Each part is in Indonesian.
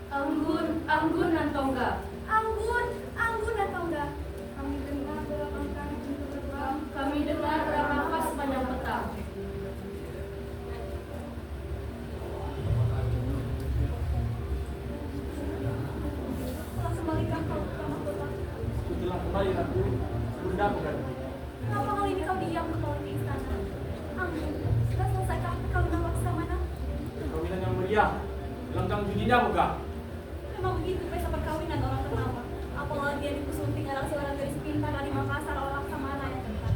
Anggun, Anggun dan Tongga. Anggun, Anggun dan Tongga. Kami dengar berlapangkan pintu gerbang. Kami dengar bernafas sepanjang petang. Telah kembalikah kau ke mahkota? Setelah kembali ratu, bunda bukan. Kenapa kali ini kau diam kembali ke istana? Anggun, sudah selesaikah perkawinan Laksamana? Perkawinan yang meriah, gelanggang juninya bukan. Memang begitu pesta perkawinan orang ternama. Apalagi yang dipusunting adalah seorang gadis pintar dari Makassar oleh Laksamana yang cantik.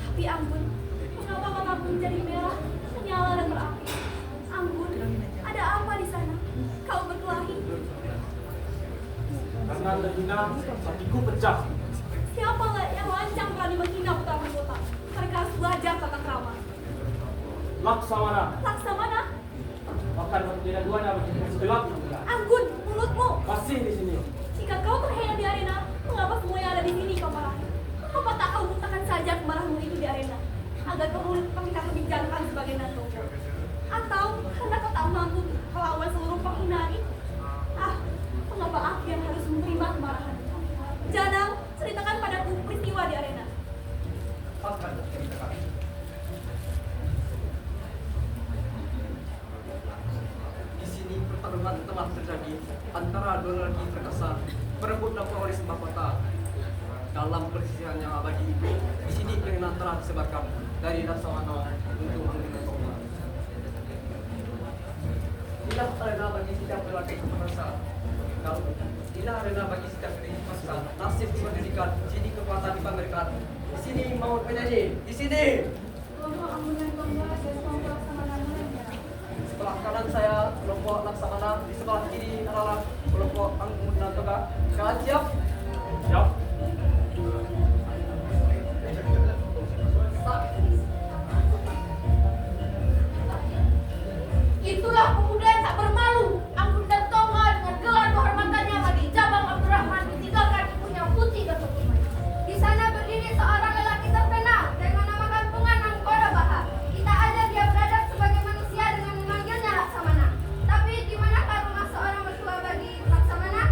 Tapi Anggun, mengapa matamu menjadi merah, menyala dan berapi? Anggun, ada apa di sana? Kau berkelahi? Karena terhina, hatiku pecah. Siapa yang lancang berani menghina putra mahkota? Mereka harus belajar tata krama. Laksamana, Laksamana? bahkan tidak duanya begitu segelap itu bukan. Anggun, mulutmu! Masih di sini. Jika kau terhina di arena, mengapa semua yang ada di sini kau marahi? Mengapa tak kau muntahkan saja kemarahanmu itu di arena? Agar kau pernikahan kebijakan sebagai nato. Atau karena kau tak mampu melawan seluruh penghinaan itu? Ah, mengapa aku yang harus menerima kemarahan? Jangan ceritakan padaku peristiwa di arena. Akan terceritakan. Di sini pertarungan telah terjadi antara dua lelaki perkasa berebut dan pewaris mahkota. Dalam persisihan yang abadi itu, di sini keinginan telah disebarkan dari Laksamana untuk menghina Tongga. Inilah arena bagi setiap lelaki perkasa. Inilah arena bagi setiap lelaki perkasa. Nasib diperhentikan, di sini kekuatan dipamerkan. Di sini maut penyanyi, di sini. Kelompok Anggun dan Tongga dan kelompok Laksamana menyerang. Sebelah kanan saya kelompok Laksamana, di sebelah kiri adalah kelompok Anggun dan Tongga. Kalian siap? Siap. Itulah pemuda yang tak bermalu, Anggun dan Tongga dengan gelar kehormatannya bagi cabang Abdurrahman ditinggalkan ibunya Putih dan Ketumai. Di sana berdiri seorang lelaki terkenal dengan nama kampungan Angkora Baha. Kita ajar dia beradab sebagai manusia dengan memanggilnya Laksamana. Tapi di manakah rumah seorang mertua bagi Laksamana?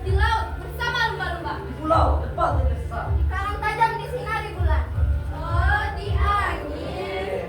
Di laut bersama lumba-lumba. Di pulau depan di desa. Di karang tajam di sinari bulan. Oh, di angin.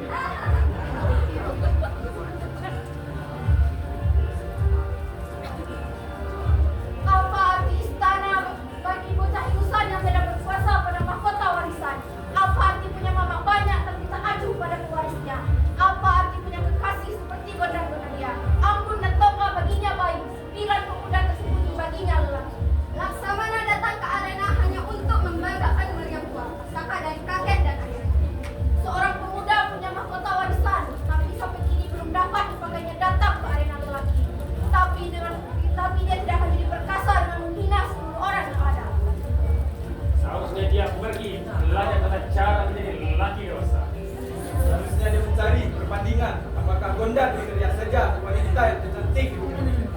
Apa arti istana bagi bocah ingusan yang tidak berkuasa pada mahkota warisan? Apa arti punya mama banyak tapi tak acuh pada pewarisnya? Apa arti punya kekasih seperti gondang dia? Anggun dan Tongga baginya bayi, 9 pemuda tersembunyi baginya lelaki. Laksamana datang ke arena hanya untuk membanggakan meriam tua, saka dari kakek dan ayah. Seorang pemuda punya mahkota warisan, tapi sampai kini belum dapat dipakainya datang ke arena lelaki. Tapi dia tidak akan jadi perkasa dengan menghina seluruh orang yang ada. Seharusnya dia pergi belajar tata cara menjadi lelaki dewasa. Seharusnya dia mencari perbandingan apakah Gondang berteriak saja wanita yang tercantik di bumi ini.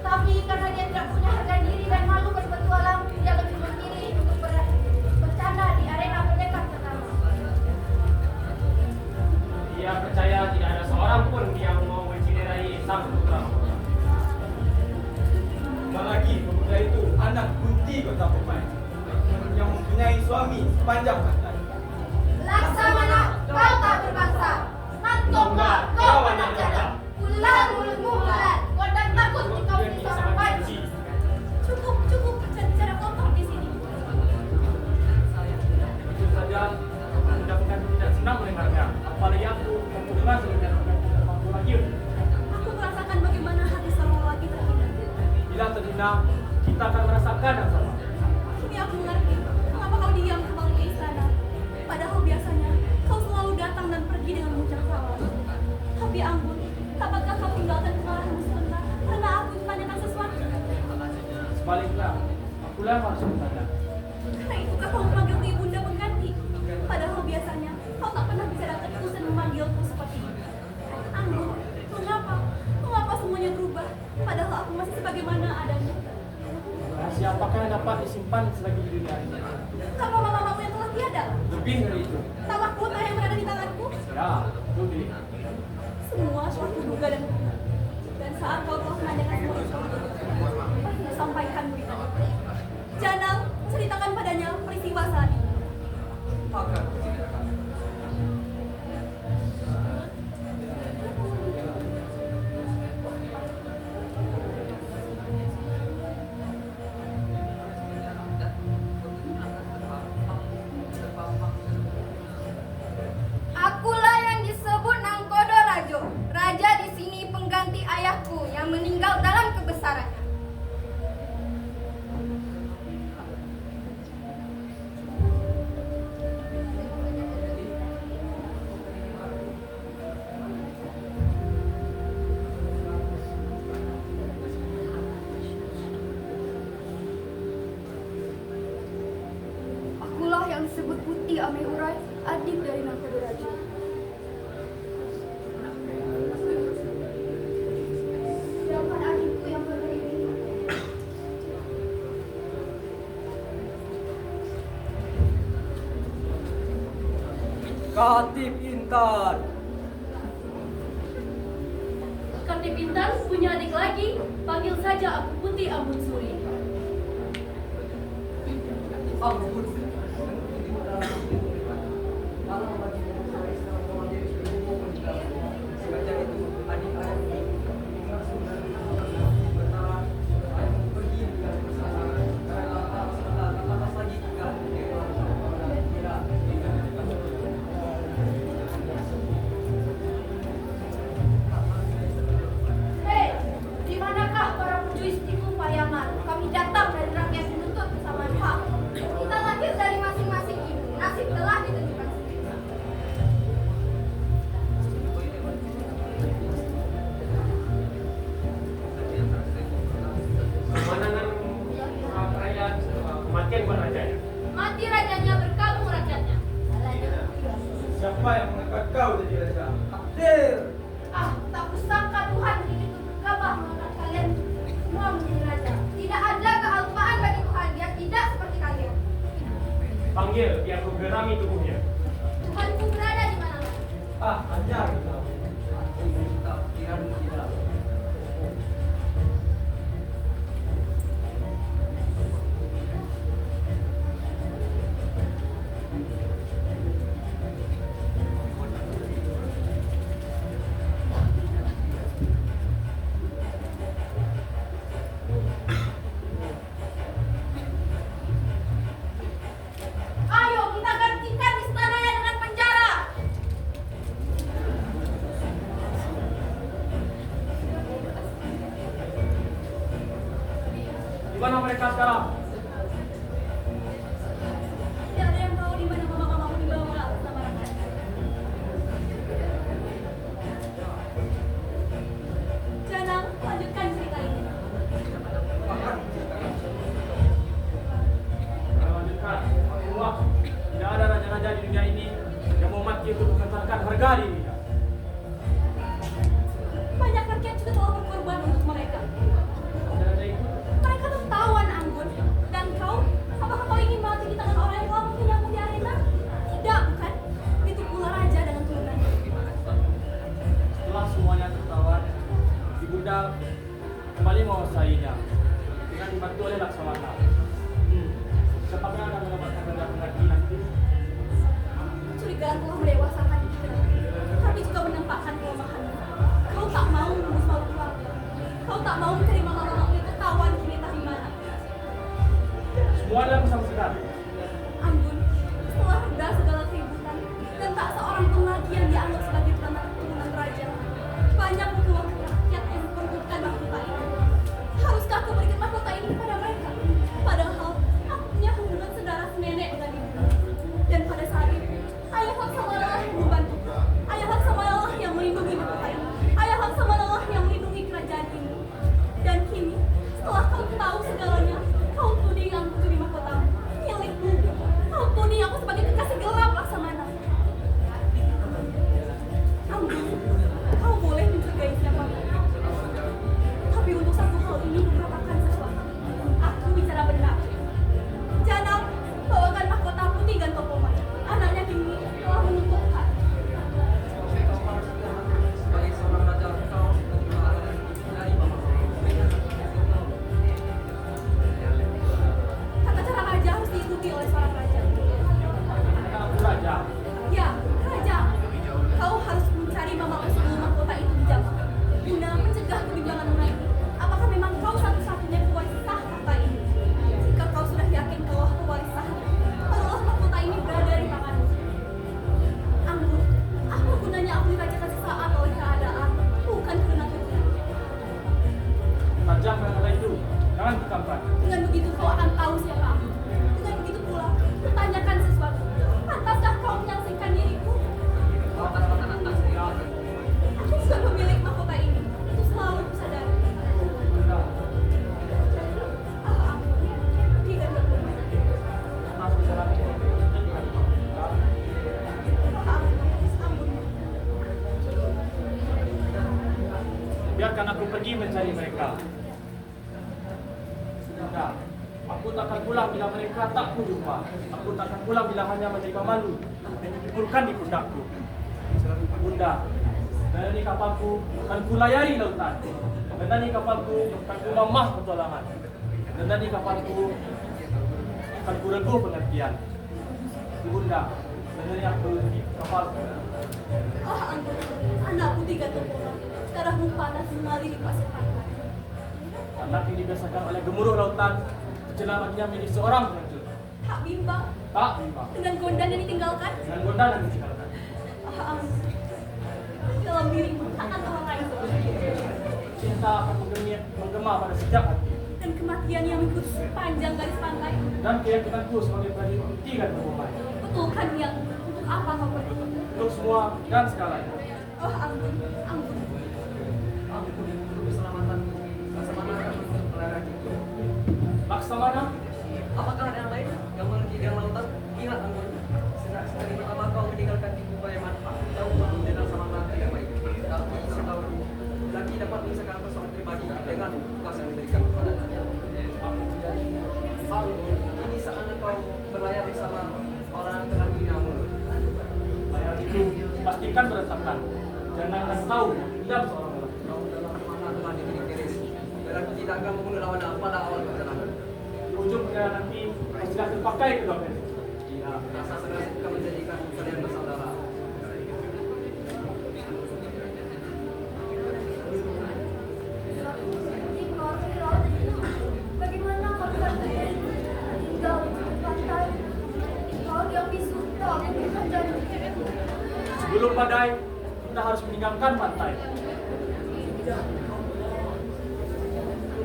Tapi karena dia tidak punya harga diri dan malu berpetualang, dia lebih memilih untuk bercanda di arena pendekar pertama. Dia percaya tidak ada seorang pun yang mau menciderai sang putra. Apalagi pemuda itu anak kunti kota Pemai yang mempunyai suami sepanjang pantai. Laksamana, kau tak berbangsa. Nantongga, kau anak janda. Ular mulutmu ular. Gondang takut jika menjadi seorang panci. Cukup, dan bicara kotor di sini. Tentu saja, mudah-mudahan tidak senang mendengarnya. Apalagi aku mendengar sebenarnya tidak mampu lagi. Aku merasakan bagaimana hati seorang lelaki terhina. Bila terhina, kita akan merasakan yang sama. Kini aku mengerti mengapa kau diam kembali ke istana. Padahal biasanya kau selalu datang dan pergi dengan mengucap salam. Tapi Anggun, dapatkah kau tinggalkan kemarahanmu sebentar karena aku menanyakan sesuatu? Sebaliknya, akulah yang harus bertanya. Karena itukah kau memanggilku ibunda pengganti? Padahal biasanya kau tak pernah bisa datang dan memanggilku seperti ini. Anggun, mengapa? Mengapa semuanya berubah? Padahal aku masih sebagaimana adanya. apakah yang dapat disimpan selagi di dunia ini? Apa mama-mamamu yang telah tiada? Lebih dari itu. Tamak kota yang berada di tanganku? Ya, Ludi. Semua suatu duga dan saat kau telah menanyakan semua itu, pasti sampaikan berita. Janang, ceritakan padanya peristiwa saat ini. Akan kuceritakan. Akulah yang disebut Nangkodo Rajo. Raja di sini pengganti ayahku yang meninggal dalam kebesarannya. Akulah yang disebut Putih Ame Urai, adik dari Nangkodo Rajo. Siapkan adikku yang berdiri. Katib Intan. Katib Intan punya adik lagi, panggil saja aku Putih Ambun Suri. Ampun. Sengaja itu adik ayah pergi atas lagi tinggal Hei, di manakah para pujuistiku Payaman? Kami datang dari rakyat menuntut kesamaan hak. Kita lahir dari masing-masing ibu. Nasib telah ditentukan sendiri. Kemenangan perayaan kematian buat raja ya? Mati rajanya, berkabung rakyatnya. Siapa yang mengangkat kau jadi raja? Takdir. Ah, tak kusangka Tuhan begitu gegabah mengangkat kalian semua menjadi raja. Tidak ada kealpaan bagi Tuhan. Dia tidak seperti kalian. Panggil biar ku gerami tubuhnya. Tuhanku berada di mana? Ah, ajar kau. tak kira tidak. Ayo kita gantikan istananya dengan penjara. Di mana mereka sekarang? Tidak ada yang tahu di mana mama-mamamu dibawa sama rakyat. Janang, lanjutkan cerita ini. Akan kuceritakan. Kita lanjutkan. Wah, tidak ada raja-raja di dunia ini yang mau mati untuk mengantarkan harga dirinya. Banyak rakyat juga telah berkorban untuk mereka. Raja-raja itu Mereka tertawan, Anggun. Dan kau, apakah kau ingin mati di tangan orang yang telah menghinamu di arena? Tidak, bukan? Itu pula raja dengan turunannya. setelah semuanya tertawan, Ibunda kembali menguasainya dengan dibantu oleh Laksamana. Siapakah akan mendapatkan raja pengganti nanti? Kecurigaan telah mendewasakan kita, tapi juga menampakkan kelemahanmu. Kau tak mau menembus malu keluarga. Kau tak mau menerima mama-mamamu itu tawan kini tak di mana. Semua dalam sama sekali. Anggun, setelah reda segala keributan dan tak seorang pun lagi yang dianggap sebagai pertama keturunan raja, banyak keluarga rakyat yang memperebutkan mahkota ini. Haruskah aku berikan mahkota ini kepada mereka? Padahal aku punya hubungan saudara senenek dengan ibu. Dan pada saat itu, ayah Laksamana yang membantu. Ayah Laksamana yang melindungi mahkota ini. Ayah Laksamana yang melindungi kerajaan ini. Dan Jangan dikampan. Dengan begitu kau akan tahu siapa aku. Dengan begitu pula, bertanyakan sesuatu. Pantaskah kau menyaksikan diriku? Aku bukan pemilik mahkota ini. Itu selalu kusadari. Bunda, Ampun. Tidak berguna. masuk dalam ini. Ampun. Biarkan aku pergi mencari mereka. Bunda, aku tak akan pulang bila mereka tak kujumpa. Aku tak akan pulang bila hanya menerima malu dan dipikulkan di pundakku. Bunda, dari kapalku akan kulayari lautan. Dan dari kapalku akan ku mamah petualangan. Dan dari kapalku akan ku regu pengertian. Bunda, dari aku di kapalku. Ampun. Anakku 3 tempurung. Darahmu panas mengalir di pasir pantai. Anak ini dibiasakan oleh gemuruh lautan. Kecelamatannya menjadi seorang pengecut. Tak bimbang Tak bimbang. dengan gondan yang ditinggalkan. Dengan gondang dan ditinggalkan. Ampun. Dalam dirimu tak ada orang lain. Cinta akan menggema pada setiap hati. Dan kematian yang mengikuti sepanjang garis pantai. Dan keyakinanku sebagai prajurit bukti dan pemain. Betulkan yang untuk apa kau pergi? Untuk semua dan segalanya. Ampun. Aku untuk keselamatanmu, Laksamana akan melarang itu. Laksamana, Apakah ada yang lain yang pergi di lautan? Ingat Anggun, sekali pertama kau meninggalkan di Kubayaman, jauh bangun dengan sama nanti yang baik. Tapi setahu lagi dapat menyelesaikan persoalan pribadi dengan tugas yang diberikan kepadanya. Ini saat kau berlayar bersama orang yang telah dirimu. layar itu pastikan berantakan. Jangan akan tahu tidak seorang lelaki. Kau dalam mana telah diberi berarti tidak akan membunuh lawan pada awal perjalanan. Di ujung perjalanan nanti sudah terpakai kedua pendek. Iya, rasa senang akan menjadikan kalian bersaudara. Bagaimana kalau kalian tinggal di pantai? Kau yang disuka bukan jadi. Sebelum badai, kita harus meninggalkan pantai.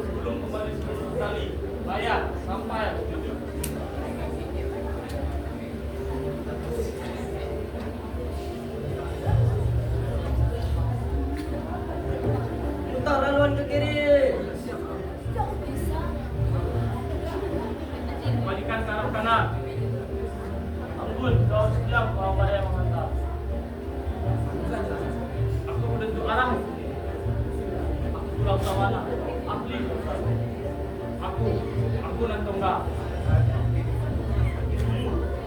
Sebelum kembali seluruh kali, layar sampai tujuan. Putar haluan ke kiri. Kau bisa. Kembalikan ke arah kanan. Ampun, kau setiap kau badai yang menghantam. Aku menentu arah. Aku pulau Sawana. Ahli Aku Nantongga.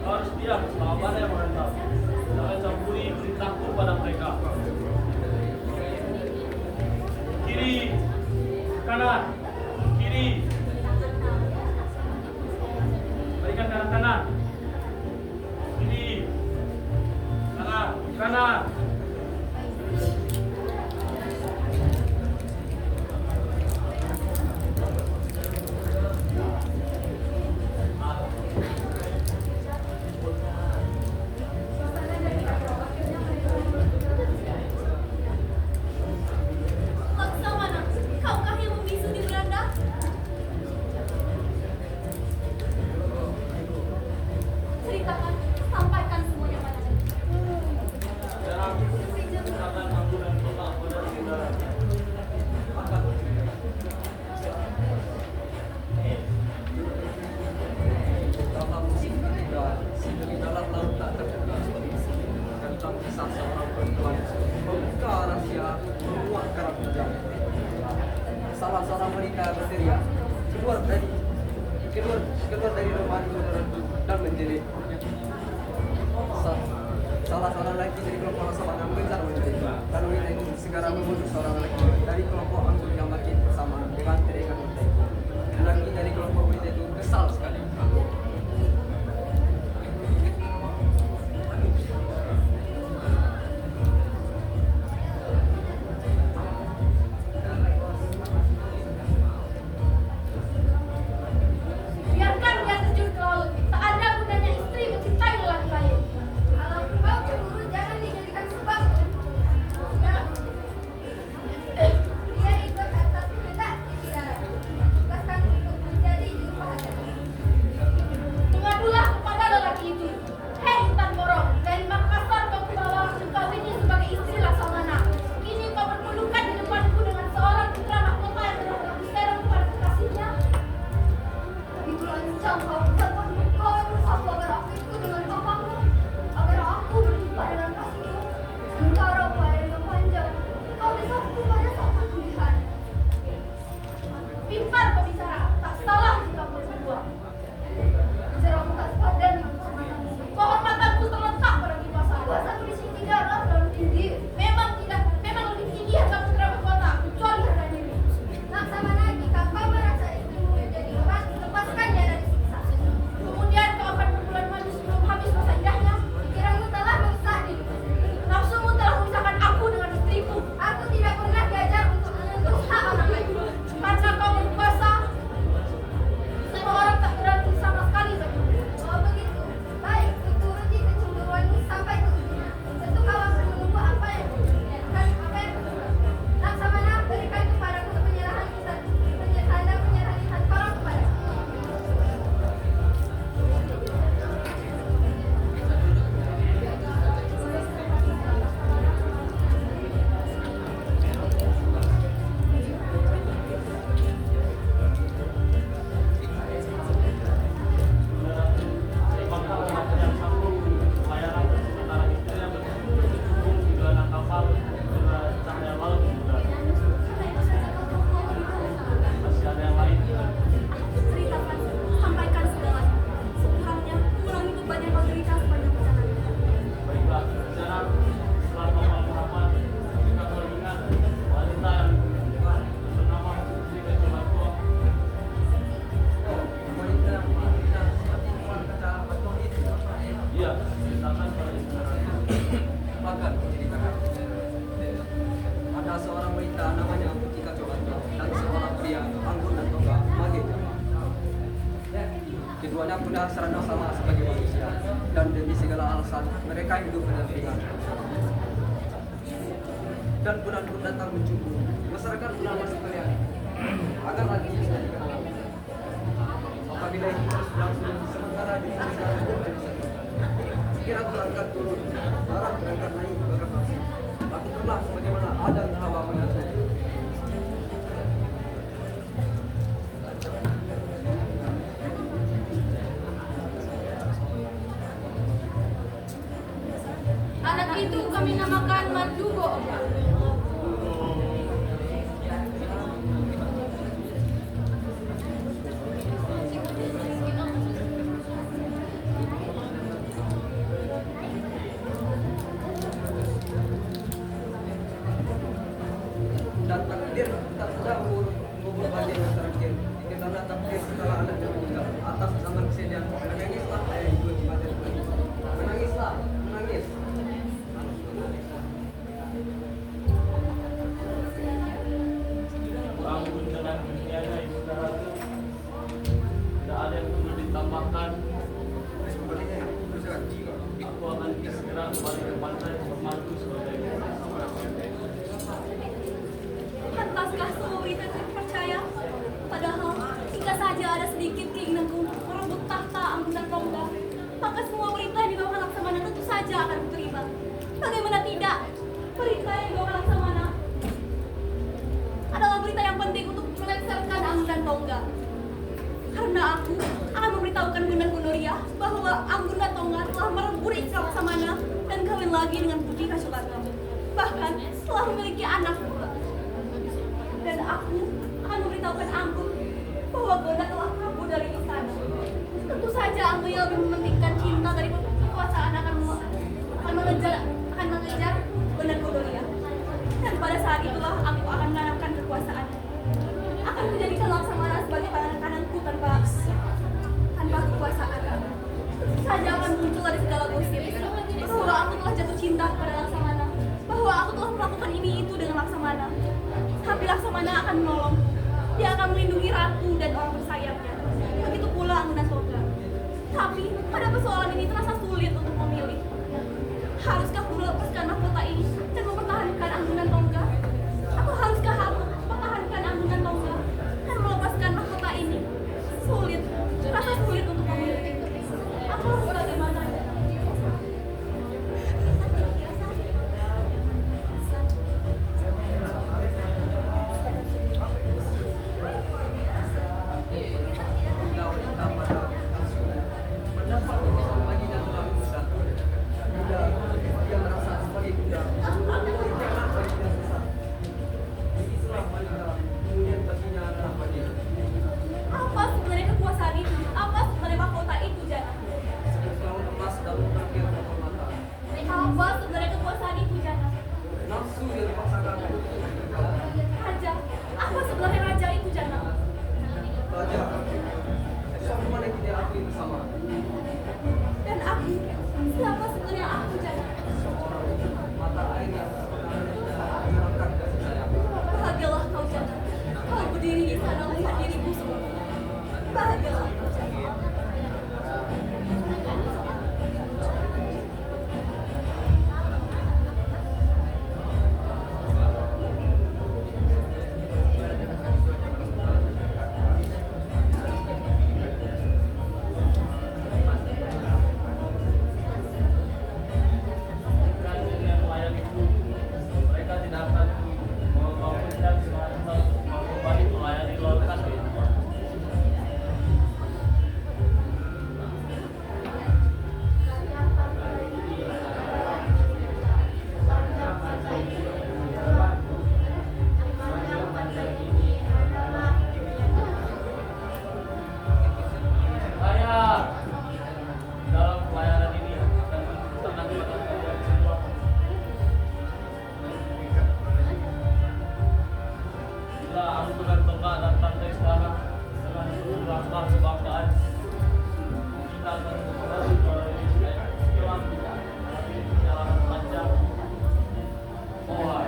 Kau harus diam selama badai yang menghantam. Jangan campuri perintahku pada mereka. Kiri, kanan, kiri. Balikan ke arah kanan. Kiri, kanan, kanan. Laksamana, kaukah yang membisu di beranda? Ceritakan, sampaikan semuanya padaku. Dan aku akan aku dan total pada saudara. Dalam musim ketiga, di dalam laut tak terbuka. Tentang kisah seorang perempuan membuka rahasia memuat karakter. Salah seorang wanita berteriak keluar dari rumah itu dan menjerit. Salah seorang laki dari kelompok Laksamana mengejar wanita itu. Dan wanita itu segera membunuh seorang laki dari kelompok Anggun yang makin bersama dengan teriakan wanita itu. Laki dari kelompok wanita itu kesal sekali. Biarkan dia terjun ke laut. Tak ada gunanya istri mencintai lelaki lain. Kalau kau cemburu, jangan dijadikan sebab. Dia Keduanya punya hasrat yang sama sebagai manusia, dan demi segala alasan mereka hidup berdampingan. Dan bulan pun datang menjumpa. Masyarakat ulama sekalian, agar lagi bisa dikenal. Apabila itu terus berlangsung, sementara di negara kira berangkat turun, darah berangkat naik beberapa. Tapi itulah bagaimana Adam dan Hawa menyatu. Anak itu kami namakan Mardugo. Dan takdir tak sedang mengubur bagian yang terakhir. Karena takdir setelah anaknya meninggal atas zaman kesedihan. Menangislah ayah ibu di badan bayi. Menangislah, menangis. Bangun dengan dunianya ibu ratu. Tidak ada yang perlu ditambahkan. Aku akan segera kembali ke pantai membantu saudara. Pantaskah semua berita itu dipercaya? Padahal, jika saja ada sedikit keinginanku untuk merebut tahta Anggunan Tongga, maka semua berita yang dibawakan Laksamana tentu saja akan kuterima. Bagaimana tidak? Berita yang dibawakan Laksamana adalah berita yang penting untuk melengsarkan Anggunan Tongga. Karena aku akan memberitahukan Gundang Gunuria bahwa Anggunan Tongga telah merebut istri Laksamana dan kawin lagi dengan Putri Kacabata. Bahkan telah memiliki anak pula. Dan aku akan memberitahukan Anggun bahwa Gonda telah kabur dari istana. Tentu saja Anggun yang lebih mementingkan cinta dari kekuasaan akan mengejar Gonda Gunuria. Dan pada saat itulah aku akan menanamkan kekuasaan. Akan menjadikan Laksamana sebagai tangan kananku tanpa kekuasaan. Tentu saja akan muncul dari segala gosip bahwa aku telah jatuh cinta kepada Laksamana, bahwa aku telah melakukan ini itu dengan Laksamana. Tapi Laksamana akan menolongku. Dia akan melindungi ratu dan orang tersayangnya. Begitu pula Anggunan Tongga. Tapi pada persoalan ini terasa sulit untuk memilih. Haruskah aku melepaskan mahkota ini dan mempertahankan Anggunan Tongga? Atau haruskah aku mempertahankan Anggunan Tongga dan melepaskan mahkota ini? Sulit, terasa sulit untuk memilih. Aku harus bagaimana? Apa sebenarnya kekuasaan itu? Apa sebenarnya mahkota itu, Jana? Apa sebenarnya kekuasaan itu, Jana? Nafsu yang dipaksakan. Raja. Apa sebenarnya raja itu, Jana? Raja, suatu mana kita akui bersama. Dan aku, siapa sebenarnya aku, Jana? Mata air yang menangkan kasih sayang. Bahagialah kau, Jana. Kau berdiri di sana melihat dirimu semua. Bahagialah kau, Jana. Mereka tidak akan membangunkan kembali melayani lorkan. Saya dalam pelayanan ini dan tenang pada kalian semua. Bila Anggunan Tongga datang ke istana dengan lambang kebanggaan, kita akan kembali kepada Islam tapi perjalanan panjang. Oh,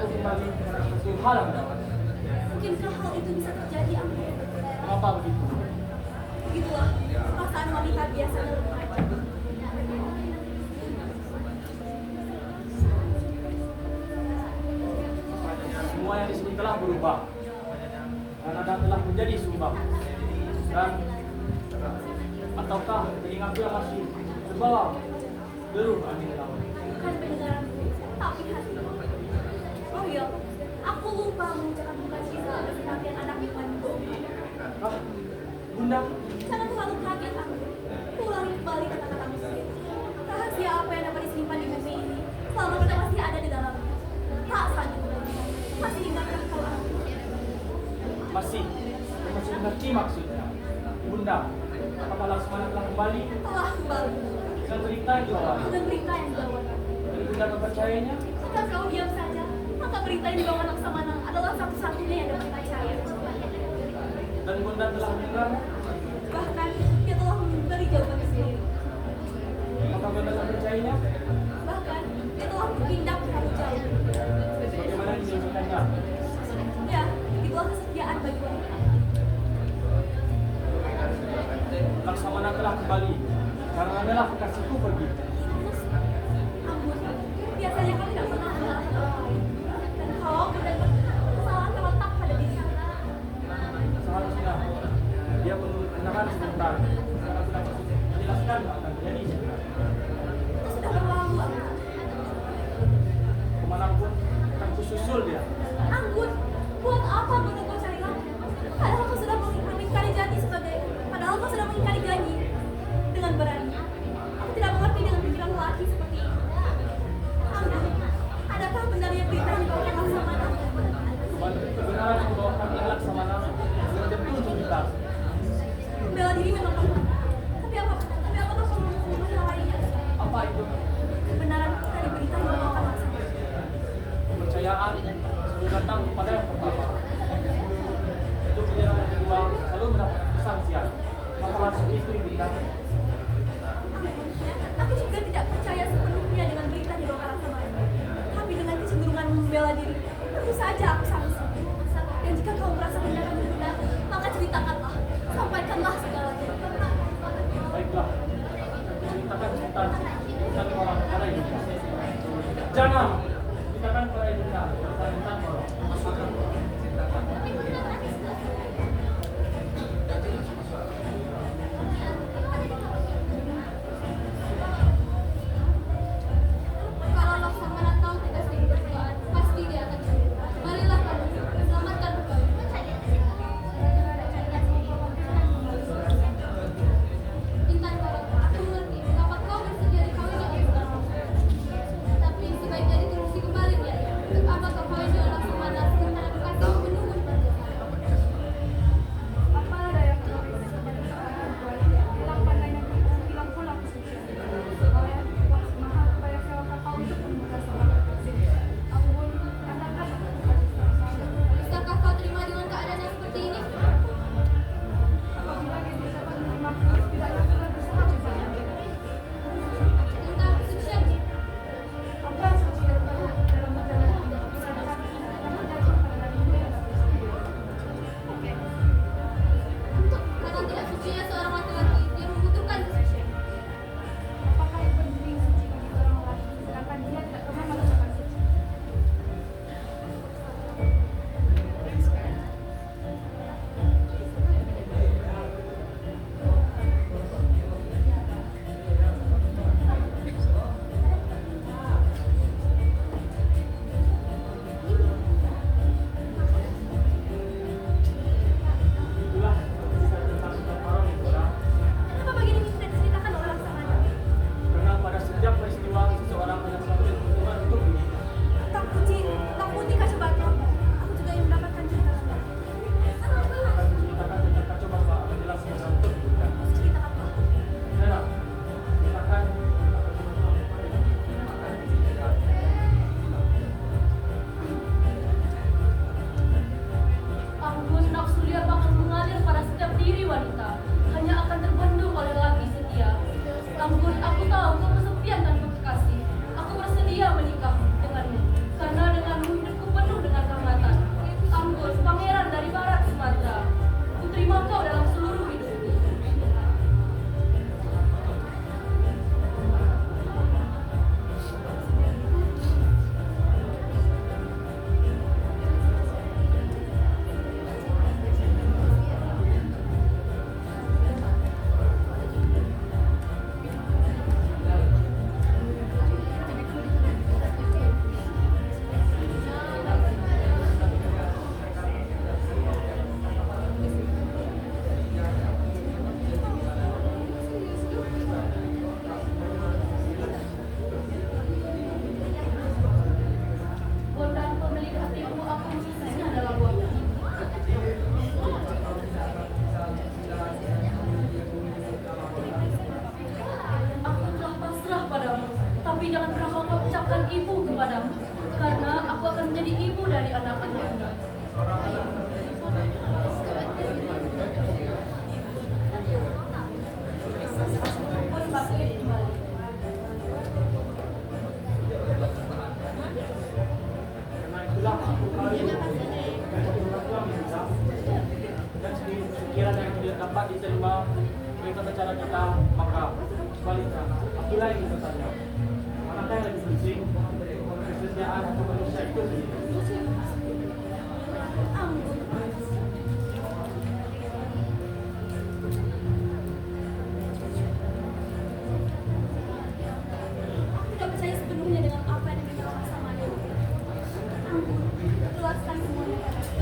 aku kembali suatu hal yang mendapat. Mungkinkah hal itu bisa terjadi, Anggun? Mengapa begitu? Begitulah perasaan wanita biasa dalam remaja. Semua yang di sini telah berubah. Dan Anda telah menjadi sumbang. Dan ataukah telingaku yang masih terbawa deru angin laut? Bukan pendengaranku, tapi hatiku. Oh iya, aku lupa mengucapkan bukan cita atas kematian anak imanku. Hah? Bunda, Jangan terlalu kaget, aku. Ulangi kembali kata-katamu sendiri. Rahasia apa yang dapat disimpan di bumi ini selamanya masih ada di dalamnya. Tak selanjutnya. Masih ingatkah kau aku? masih mengerti maksudnya. Bunda, apakah Laksmana telah kembali? Telah kembali Dengan berita yang dibawa. dengan berita yang dibawa. Dan Bunda mempercayainya? Jika kau diam saja, maka berita yang dibawa Laksamana adalah satu-satunya yang dapat dipercaya. Dan Bunda telah mendengar? Bahkan dia telah memberi jawaban sendiri. Apakah Bunda mempercayainya? Bahkan dia telah bertindak terlalu jauh. Bagaimana dijaminkannya? Ya, itulah kesetiaan bagi wanita. Laksamana telah kembali karena adalah kekasihku pergi. Ampun, biasanya kau tidak pernah menyalahkan orang lain. Dan kau benar-benar kesalahan terletak pada dirimu. Seharusnya dia perlu menahan sebentar karena aku dapat menjelaskan apa yang terjadi sebenarnya. Itu sudah berlalu, Anggun. Kemanapun akan kususul dia. Anggun, buat apa menunggu cari lagi? Padahal kau sudah mengingkari janji padahal kau sudah mengingkari janji dengan berani. Aku tidak mengerti dengan pikiran lelaki seperti ini. Anggun, adakah benarnya berita yang dibawakan Laksamana? Kebenaran yang membawakan Laksamana belum tentu untuk kita. Bela diri memang lemah. Tapi apakah kau menghalainya? Apa itu? Kebenaran dari berita yang dibawakan Laksamana. Kepercayaan selalu datang kepada yang pertama. Itu perjalanan yang kedua selalu mendapat kesaksian. Maka langsung itu Bunda. Aku juga tidak percaya sepenuhnya dengan berita di bawah Laksamana. Tapi dengan kecenderungan membela diri, tentu saja aku sangsi. Dan jika kau merasa benar dan benar, maka ceritakanlah, sampaikanlah segalanya. Baiklah, ceritakan tentang orang kepada ibu. Jangan ceritakan kepada ibu tentang orang. Kalau Laksamana tahu kita sedang berduaan, pasti dia akan cerita. Marilah kami selamatkan kami. Intan Karata, aku mengerti mengapa kau bersedia dikawinkan dengan orang. Tapi sebaiknya diturunkan kepadamu, karena aku akan menjadi ibu dari anak-anakmu. Karena itulah aku kali dan sekiranya yang tidak dapat diterima perintah acara kita, maka sebaliknya akulah yang bertanya, manakah yang lebih penting, kesetiaan atau manusia itu sendiri? Ampun. Aku tidak percaya sepenuhnya dengan apa yang dikatakan sama dia. Ampun, luaskan semuanya padaku.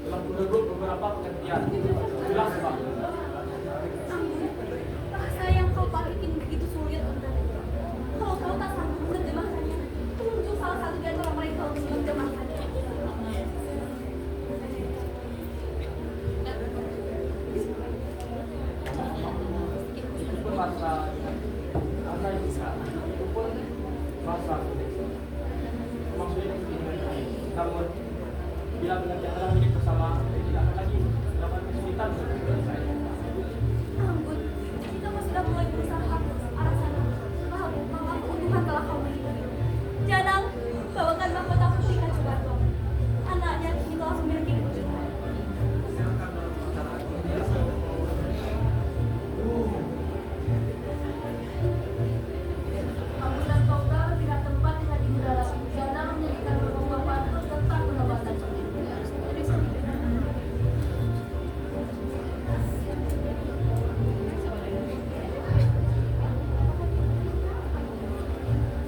Telah merebut beberapa pengertian, jelas Pak. Ampun, bahasa yang kau pakai ini begitu sulit untukku. Kalau kau tak sanggup menerjemahkannya, tunjuk salah satu di antara mereka untuk menerjemahkannya. Itu pun bahasa yang bisa, itu pun bahasa maksudnya seperti ini. Namun bila pengertian telah hidup bersama, tidak akan lagi dapat kesulitan untuk saya. Ampun, jika kau sudah mulai berusaha arah sana, maka keuntungan telah kau miliki. Janang, bawakan mahkota putih Kacu Batok. Anaknya kini telah memiliki ketujuan. Ambulan Pautar tidak tempat dengan ibu dalam jana menjadikan beberapa pantun tentang penobatan.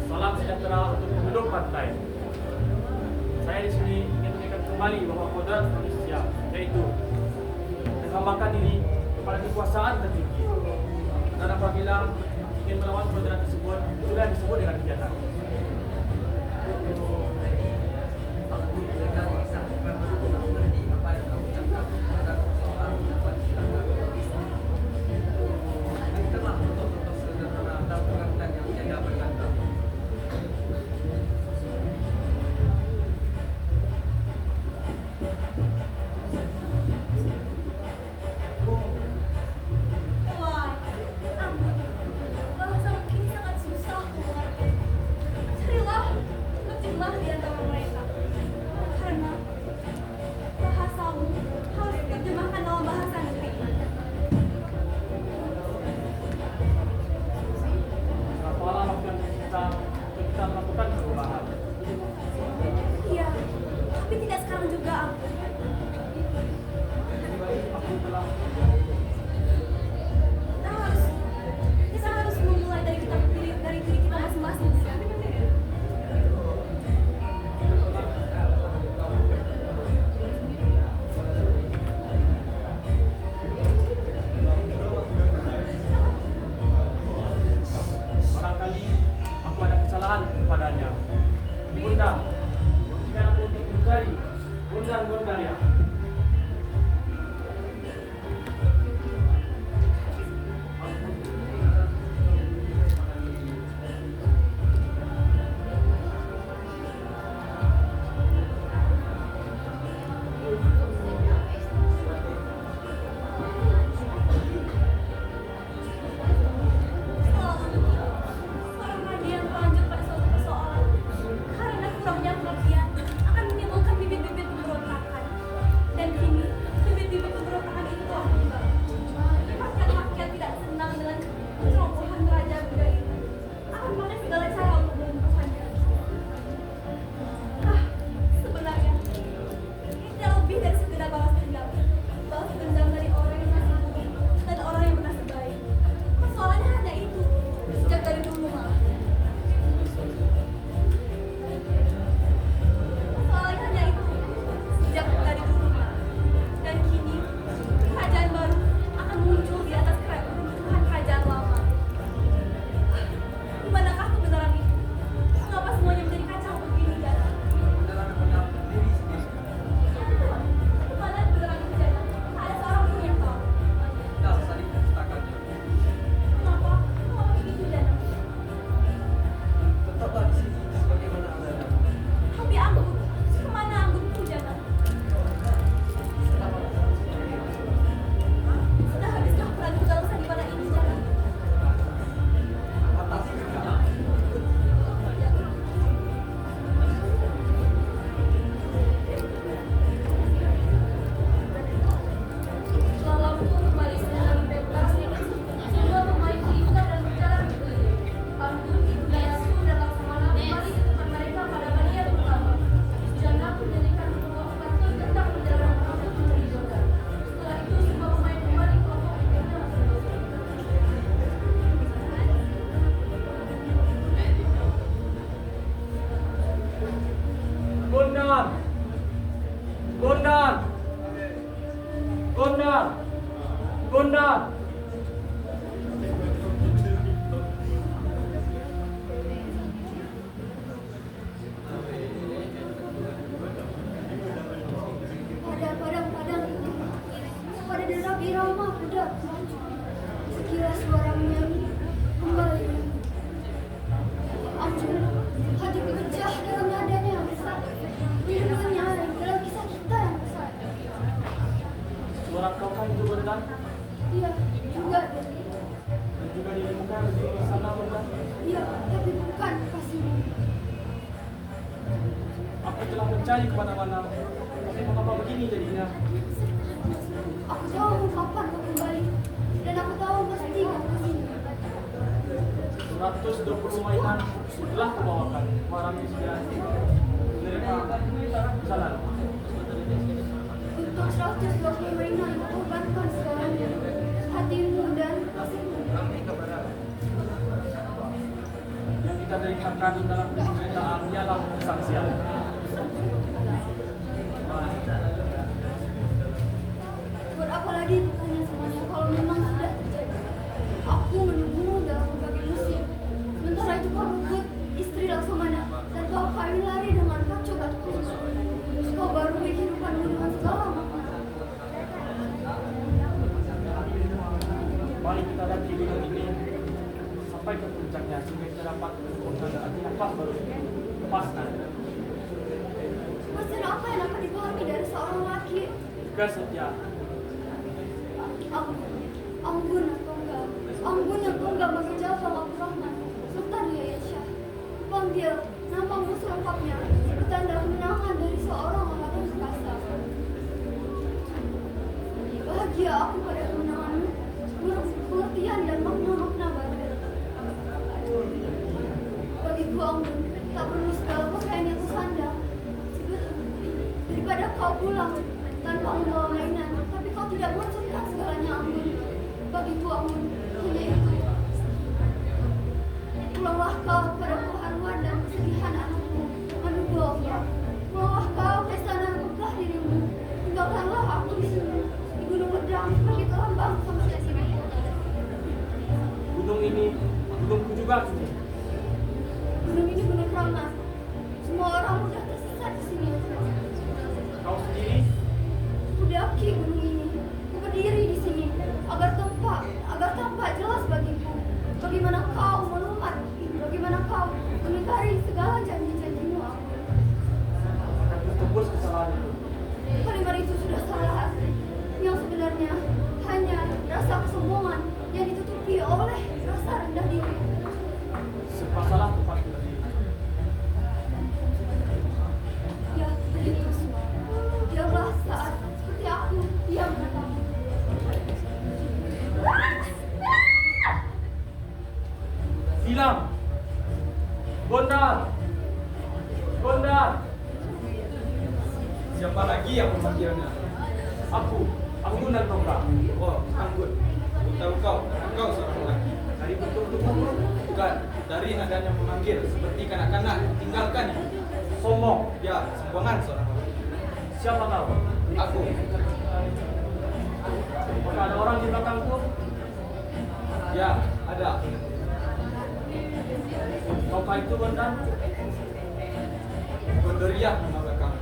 Salam sejahtera untuk penduduk pantai. Saya di sini ingin mengingatkan kembali bahwa kodrat manusia, yaitu menghambakan diri kepada kekuasaan tertinggi. Dan apabila ingin melawan kodrat tersebut, sudah disebut dengan kejahatan. Aku tidak bisa mengerti apa yang kamu cakap terhadap persoalan dapat silakan. Itulah contoh-contoh sederhana dan pengertian yang tiada berkata. Wah, ampun, bahasa ini sangat susah mengerti. Carilah, kecillah di antara mereka. Karena mencari kemana-mana. Tapi mengapa begini jadinya? Aku tahu kapan kau kembali. Dan aku tahu pasti kau kesini. 120 mainan telah kubawakan. Barang ini sudah mereka jalan. Untuk 120 mainan kau korbankan segalanya. Hatimu dan kasihmu. Yang kita deritakan dalam penderitaan ialah kesaksian. Buat apa lagi bertanya semuanya kalau memang sudah terjadi? Aku menunggumu dalam berbagai musim. Sementara itu kau rebut istri Laksamana dan kau kawin lari dengan kacau-kacau. Kau baru kehidupanmu dengan segala makna. Mari kita lagi gunung ini sampai ke puncaknya sehingga kita dapat menemukan nafas baru lepaskan. Pesan apa yang akan dipahami dari seorang laki? Kesetia. Anggun yang tunggal bagi Jabal Abdul Rahman, Sultan Yahya Shah. Panggil namamu selengkapnya, bertanda kemenangan dari seorang orang perkasa. Bahagia aku pada kemenanganmu, pengertian dan makna-makna baru. Bagiku Anggun, tak perlu segala pakaian yang kusandang. Daripada kau pulang tanpa membawa mainan, tapi kau tidak mengucapkan segalanya Anggun. Bagiku Anggun, hanya itu. Pulanglah kau pada keharuan dan kesedihan anakmu, menunggu Allah. Pulanglah kau ke sana megah dirimu. Tinggalkanlah aku di sini, di Gunung Wedang sebagai pelambang sampai sini. Gunung ini gunungku juga kini. Gunung ini gunung ramah. Semua orang mudah tersesat di sini. Kau sendiri Kudaki gunung ini, ku berdiri di sini agar tampak jelas bagiku. Bagaimana kau melumat, bagaimana kau mengingkari segala janji-janjimu aku. akan bertebus kesalahan itu. Kalimat itu sudah salah. Yang sebenarnya hanya rasa kesombongan yang ditutupi oleh rasa rendah diri. Serba salah tempat berdiri. Ya, begitu. Diamlah saat seperti aku diam menatapmu. Silam. Gondar. Gondar. Siapa lagi yang memanggilnya? Anggun dan Tongga. Oh, Anggun. Aku tahu kau seorang laki. Dari bentuk-bentukmu Bukan, dari nadanya memanggil seperti kanak-kanak. Tinggalkan. sombong. Ya, sombongan seorang laki. Siapa tahu? Aku. Apakah ada orang di belakangku? Ya, ada. Maukah itu Gondar? Gondoriah nama belakang.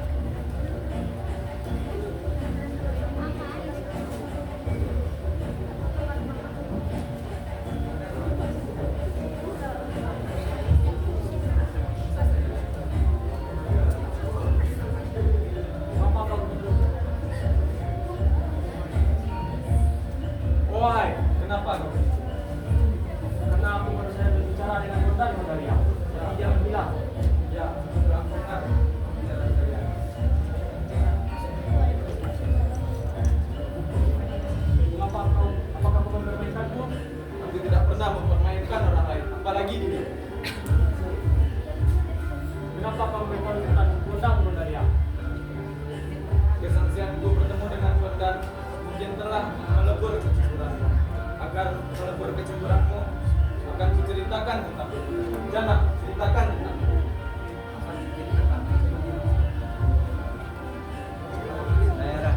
Mengapa kau begitu? Wahai, Kenapa kau? karena aku baru saja berbicara dengan Gondar Gondaria. Jadi dia bilang, Ya, aku dengar. apakah kau mempermainkanku? Aku tidak pernah mempermainkan orang lain, apalagi diri. Kenapa kau mempermainkan Gondar Gondaria? Kesaksianku bertemu dengan Gondar mungkin telah melebur kecemburuanmu. Agar melebur kecemburuanmu, akan kuceritakan tentangmu. Jangan ceritakan tentangmu. Daerah.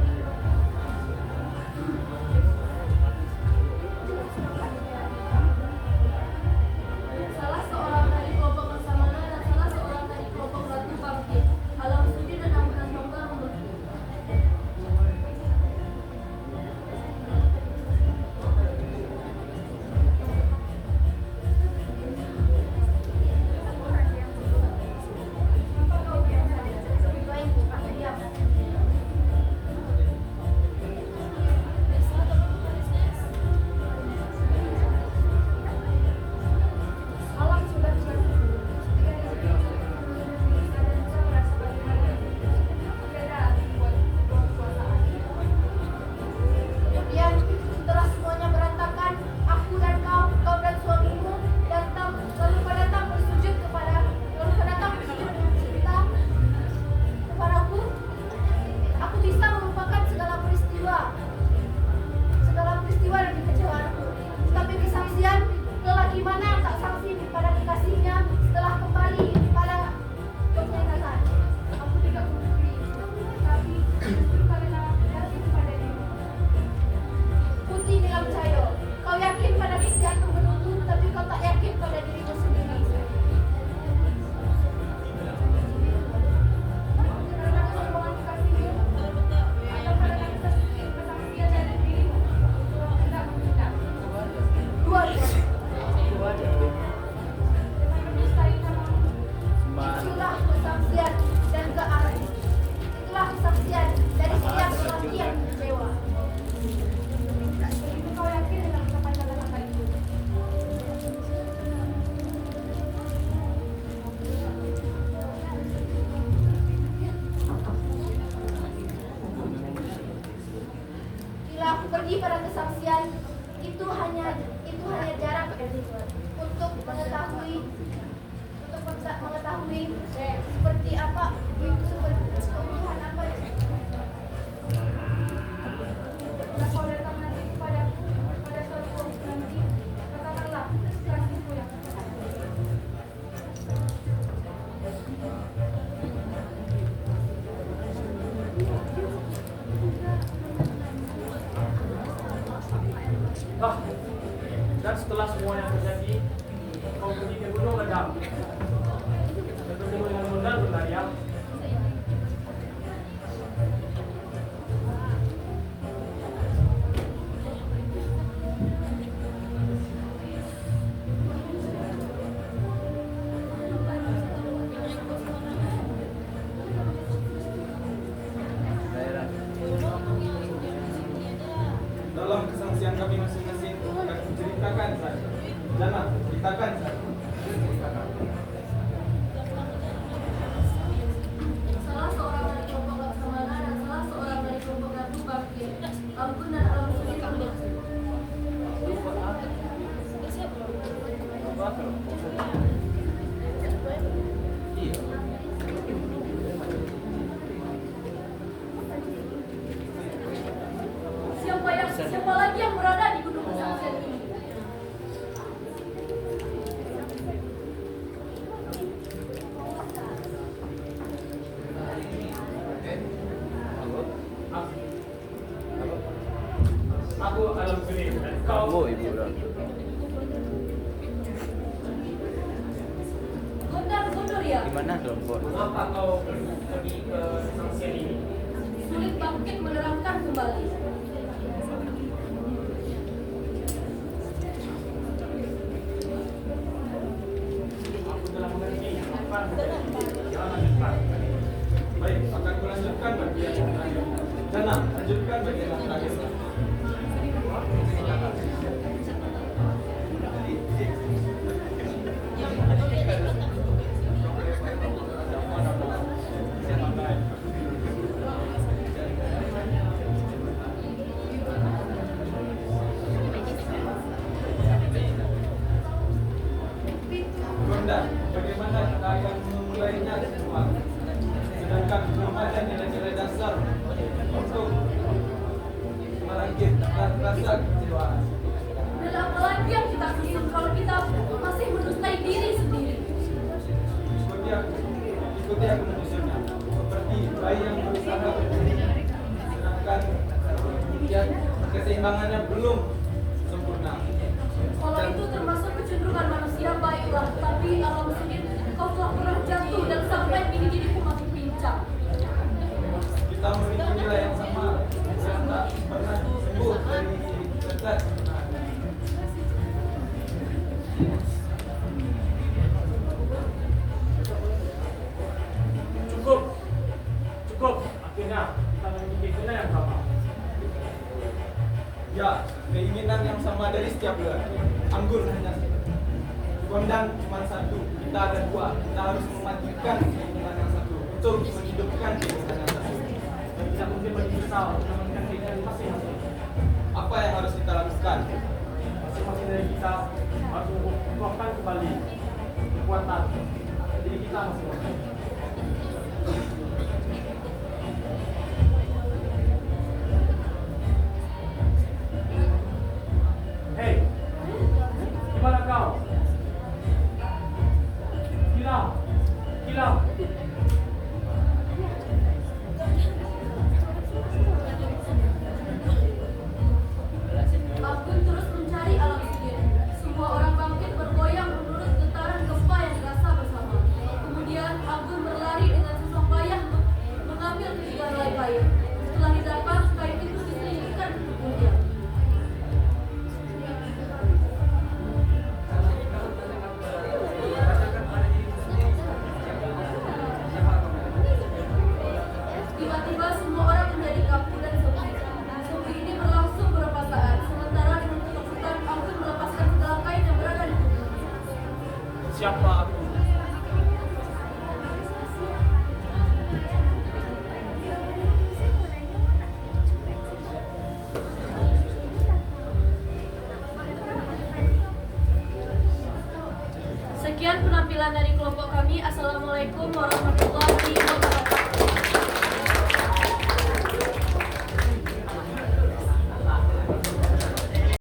Salah seorang dari kelompok Laksamana dan salah seorang dari kelompok Ratu Pangkit. Alam Sudi dan Anggun Tongga membentuk. Dan setelah semua yang terjadi, kau pergi ke Gunung Ledang. Bertemu dengan bunda ya. Dalam kesaksian kami masing-masing akan menceritakan saja. Jangan ceritakan saja. Salah seorang dari kelompok Laksamana dan salah seorang dari kelompok Ratu bangkit. Ampun dan alam sujud kami. Siapa lagi yang berada di gunung kesaksian ini? Aku alam sendiri dan kau Ibu Ran. Gondor ya? Gimana dong, Bor? mengapa kau pergi ke kesaksian ini? Sulit bangkit menerangkan kembali. Aku telah mengerti. Jangan lanjutkan. Baik, akan kulanjutkan bagian yang terakhir. Jangan lanjutkan bagian yang terakhir. Bunda, bagaimana kita akan memulainya semua? Sedangkan belum ada nilai-nilai dasar untuk merangkit rasa kecewaan. Dan apa lagi yang kita susun kalau kita masih menustai diri sendiri? Ikuti aku menyusunnya. Seperti bayi yang berusaha berdiri, sedangkan keseimbangannya belum sempurna. Kalau itu termasuk kecenderungan manusia, baiklah. Tapi alam sujud, kau telah pernah jatuh dan sampai gini-gini makin pincang. Kita memiliki nilai yang sama, yang tak pernah sembuh dari sesat. Cukup. Akhirnya kita memiliki keinginan yang sama. Ya, keinginan yang sama dari setiap bulan. Anggur hanya gondang cuma satu, kita ada dua. Kita harus mematikan keinginan yang satu untuk menghidupkan keinginan yang satu. Dan tidak mungkin bagi kita untuk menemukan keinginan masing-masing. Apa yang harus kita lakukan? Masing-masing dari kita harus menguatkan kembali kekuatan diri kita masing-masing. Hei, di mana kau? Kilau. Agun terus mencari alam sujud. Semua orang bangkit bergoyang menurut getaran gempa yang dirasa bersama. Kemudian Agun berlari dengan susah payah mengambil ketiga helai kain. Setelah didapat, kain itu diselipkan ke tubuhnya. Tiba-tiba semua orang menjadi kaku dan sepi. Sepi ini berlangsung beberapa saat. Sementara dengan ketakutan Agun melepaskan segala kain yang berada di tubuhnya. Siapa aku? Sekian penampilan dari kelompok kami. Assalamualaikum warahmatullahi